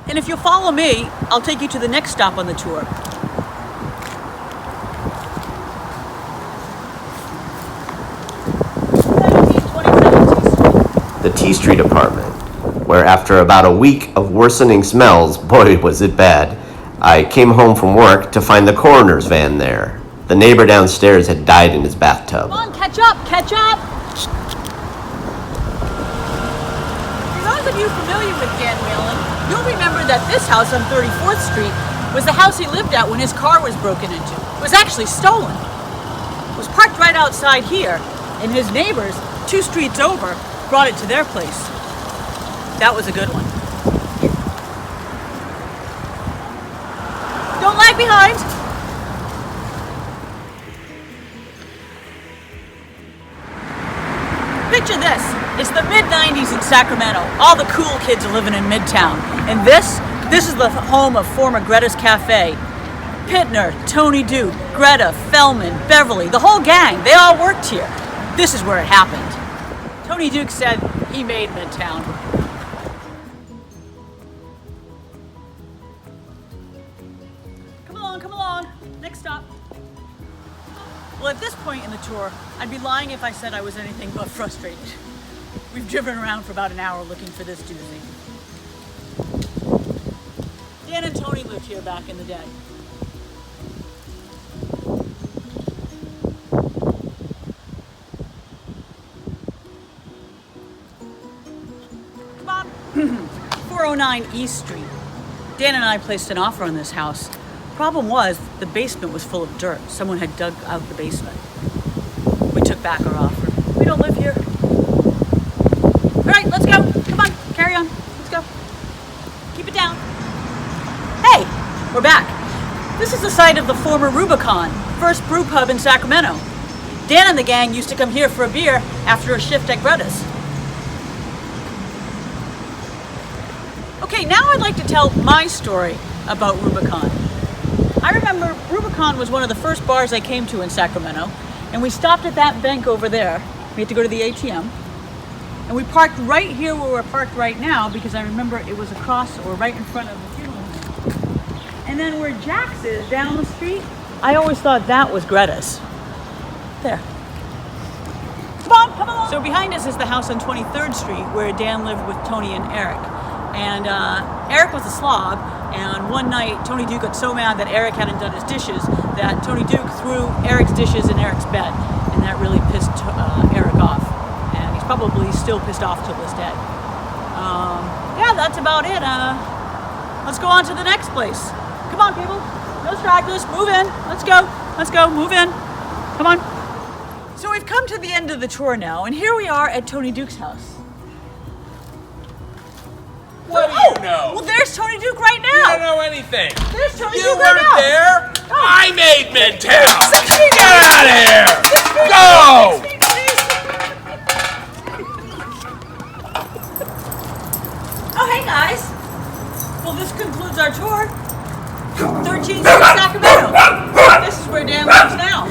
And if you'll follow me, I'll take you to the next stop on the tour. The T Street apartment, where after about a week of worsening smells, boy was it bad, I came home from work to find the coroner's van there. The neighbor downstairs had died in his bathtub. Come on, catch up, catch up! For those of you familiar with Dan Whalen, you'll remember that this house on 34th Street was the house he lived at when his car was broken into. It was actually stolen. It was parked right outside here, and his neighbors, 2 streets over, brought it to their place. That was a good one. Don't lag behind! Picture this. It's the mid-90s in Sacramento. All the cool kids are living in Midtown. And this is the home of former Greta's Cafe. Pittner, Tony Duke, Greta, Fellman, Beverly, the whole gang, they all worked here. This is where it happened. Tony Duke said he made Midtown. Come along. Next stop. Well, at this point in the tour, I'd be lying if I said I was anything but frustrated. We've driven around for about an hour looking for this doozy. Dan and Tony lived here back in the day. Come on. 409 East Street. Dan and I placed an offer on this house. Problem was, the basement was full of dirt. Someone had dug out the basement. We took back our offer. We don't live here. All right, let's go. Come on, carry on. Let's go. Keep it down. Hey, we're back. This is the site of the former Rubicon, first brew pub in Sacramento. Dan and the gang used to come here for a beer after a shift at Greta's. Okay, now I'd like to tell my story about Rubicon. I remember Rubicon was one of the first bars I came to in Sacramento, and we stopped at that bank over there. We had to go to the ATM, and we parked right here where we're parked right now because I remember it was across or right in front of the funeral home. And then where Jack's is, down the street, I always thought that was Greta's. There. Come along. So behind us is the house on 23rd Street where Dan lived with Tony and Eric. And Eric was a slob, and one night Tony Duke got so mad that Eric hadn't done his dishes that Tony Duke threw Eric's dishes in Eric's bed, and that really pissed Eric off. And he's probably still pissed off till this day. Yeah, that's about it. Let's go on to the next place. Come on, people. No stragglers. Move in. Let's go. Move in. Come on. So we've come to the end of the tour now, and here we are at Tony Duke's house. What do you know? Well, there's Tony Duke right now. You don't know anything. There's Tony You Duke right now. weren't there. Oh. I made Midtown. 6 feet. Get out of here. 6 feet. Go. 6 feet, please. Oh, hey, guys. Well, this concludes our tour. 13th Street, Sacramento. This is where Dan lives now.